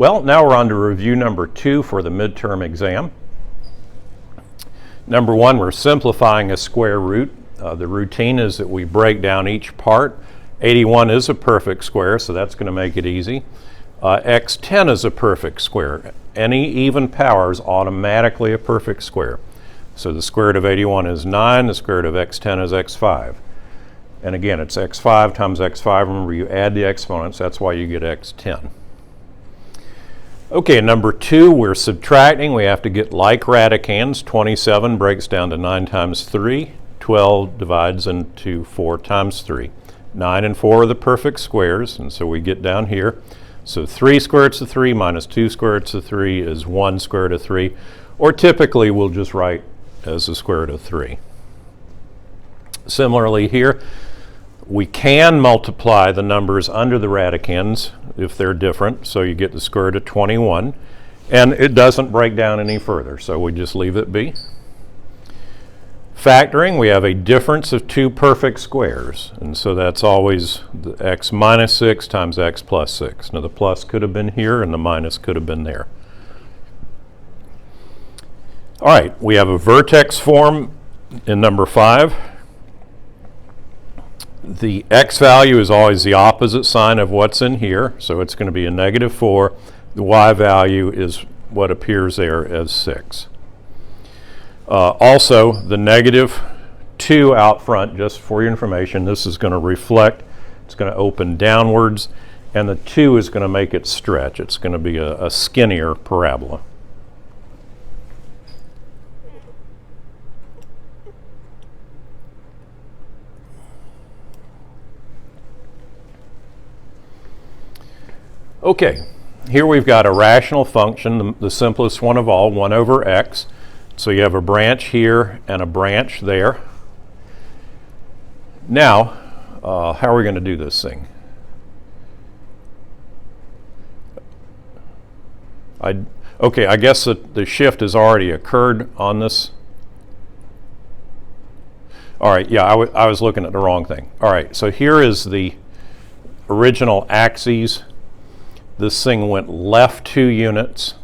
Well, now we're on to review number 2 for the midterm exam. Number 1, we're simplifying a square root. The routine is that we break down each part. 81 is a perfect square, so that's going to make it easy. X10 is a perfect square. Any even power is automatically a perfect square. So the square root of 81 is 9, the square root of x10 is x5. And again, it's x5 times x5. Remember, you add the exponents, that's why you get x10. Okay, number 2, we're subtracting. We have to get like radicands. 27 breaks down to 9 times 3. 12 divides into 4 times 3. 9 and 4 are the perfect squares, and so we get down here. So 3 square roots of 3 minus 2 square roots of 3 is 1 square root of 3. Or typically, we'll just write as the square root of 3. Similarly here, we can multiply the numbers under the radicands if they're different, so you get the square root of 21, and it doesn't break down any further, so we just leave it be. Factoring, we have a difference of 2 perfect squares, and so that's always the x minus 6 times x plus 6. Now the plus could have been here and the minus could have been there. All right, we have a vertex form in number 5. The x value is always the opposite sign of what's in here, so it's going to be a negative 4. The y value is what appears there as 6. Also, the negative 2 out front, just for your information, this is going to reflect, it's going to open downwards, and the 2 is going to make it stretch. It's going to be a skinnier parabola. Okay, here we've got a rational function, the simplest one of all, 1 over x. So you have a branch here and a branch there. Now, how are we going to do this thing? Okay, I guess that the shift has already occurred on this. All right, yeah, I was looking at the wrong thing. All right, so here is the original axes. This thing went left 2 units.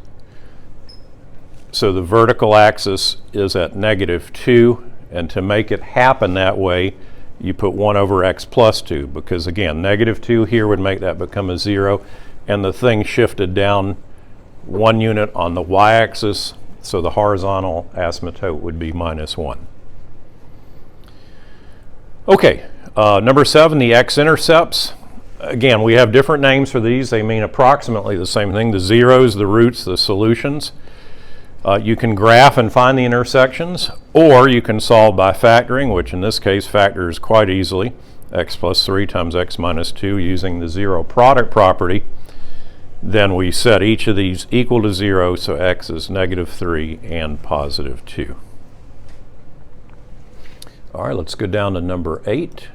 So the vertical axis is at negative 2. And to make it happen that way, you put 1 over x plus 2. Because again, negative 2 here would make that become a 0. And the thing shifted down 1 unit on the y-axis. So the horizontal asymptote would be minus 1. Okay, number 7, the x-intercepts. Again, we have different names for these. They mean approximately the same thing. The zeros, the roots, the solutions. You can graph and find the intersections, or you can solve by factoring, which in this case factors quite easily. X plus 3 times x minus 2 using the zero product property. Then we set each of these equal to 0, so x is negative 3 and positive 2. All right, let's go down to number 8.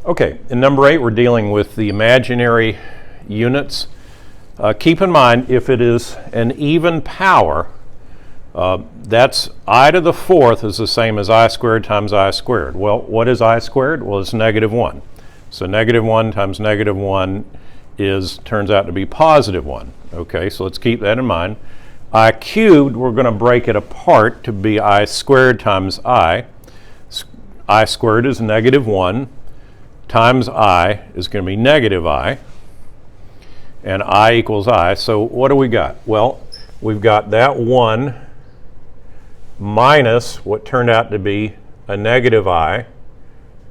Okay, in number 8, we're dealing with the imaginary units. Keep in mind, if it is an even power, that's I to the 4th is the same as I squared times I squared. Well, what is I squared? Well, it's negative 1. So negative 1 times negative 1 turns out to be positive 1. Okay, so let's keep that in mind. I cubed, we're going to break it apart to be I squared times I. I squared is negative 1. Times I is going to be negative I, and I equals I. So what do we got? Well, we've got that 1 minus what turned out to be a negative I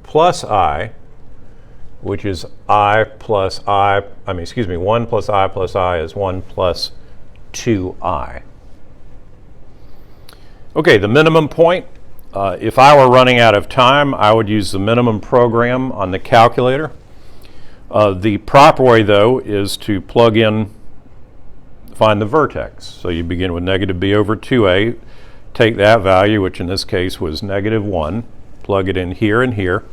plus I, which is 1 plus I plus I is 1 plus 2I. Okay, the minimum point. If I were running out of time, I would use the minimum program on the calculator. The proper way, though, is to plug in, find the vertex. So you begin with negative b over 2a, take that value, which in this case was negative 1, plug it in here and here,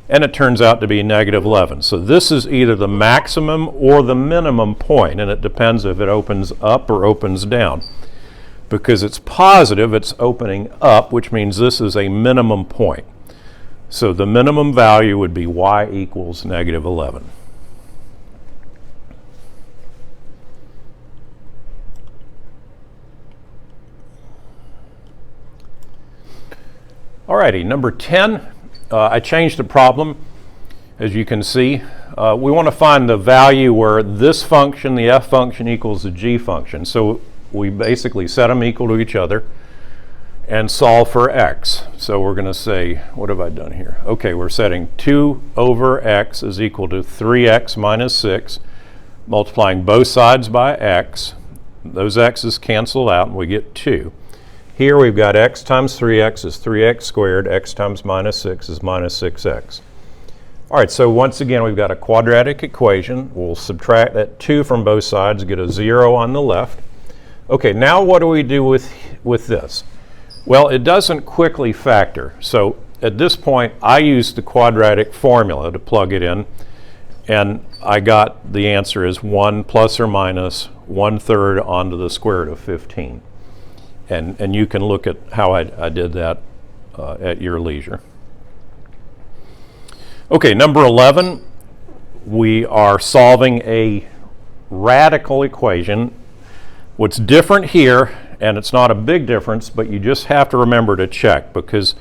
and it turns out to be negative 11. So this is either the maximum or the minimum point, and it depends if it opens up or opens down. Because it's positive, it's opening up, which means this is a minimum point. So the minimum value would be y equals negative 11. Alrighty, number 10, I changed the problem. As you can see, we want to find the value where this function, the f function, equals the g function. So we basically set them equal to each other and solve for x. So we're going to say, what have I done here? Okay, we're setting 2 over x is equal to 3x minus 6, multiplying both sides by x. Those x's cancel out and we get 2. Here we've got x times 3x is 3x squared, x times minus 6 is minus 6x. All right, so once again we've got a quadratic equation. We'll subtract that 2 from both sides, get a 0 on the left. Okay, now what do we do with this? Well, it doesn't quickly factor. So at this point I used the quadratic formula to plug it in, and I got the answer is 1 plus or minus 1/3 onto the square root of 15. And you can look at how I did that at your leisure. Okay, number 11, we are solving a radical equation. What's different here, and it's not a big difference, but you just have to remember to check, because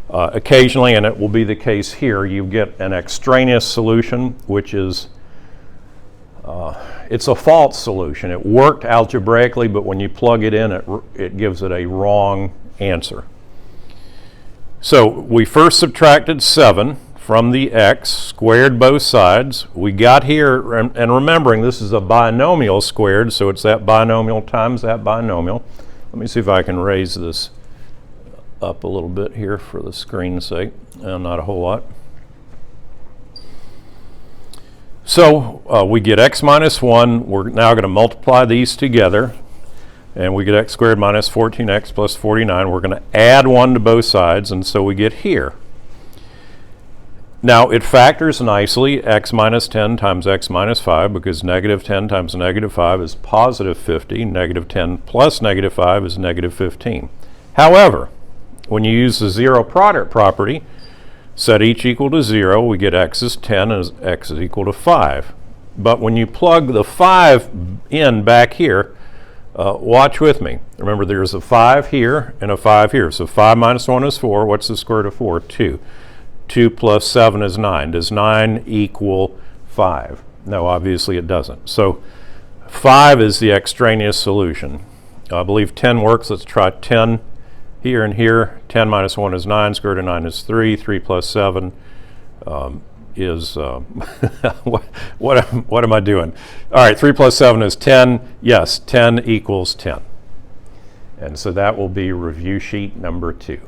occasionally, and it will be the case here, you get an extraneous solution, which is it's a false solution. It worked algebraically, but when you plug it in, it gives it a wrong answer. So we first subtracted 7 from the x, squared both sides. We got here, and remembering this is a binomial squared, so it's that binomial times that binomial. Let me see if I can raise this up a little bit here for the screen's sake. Not a whole lot. So we get x minus 1. We're now going to multiply these together, and we get x squared minus 14x plus 49. We're going to add 1 to both sides, and so we get here. Now it factors nicely, x minus 10 times x minus 5, because negative 10 times negative 5 is positive 50. Negative 10 plus negative 5 is negative 15. However, when you use the zero product property, set each equal to 0, we get x is 10 and x is equal to 5. But when you plug the 5 in back here, watch with me. Remember, there's a 5 here and a 5 here. So 5 minus 1 is 4. What's the square root of 4? 2. 2 plus 7 is 9. Does 9 equal 5? No, obviously it doesn't. So 5 is the extraneous solution. I believe 10 works. Let's try 10 here and here. 10 minus 1 is 9. Square root of 9 is 3. 3 plus 7 is, what am I doing? All right, 3 plus 7 is 10. Yes, 10 equals 10. And so that will be review sheet number 2.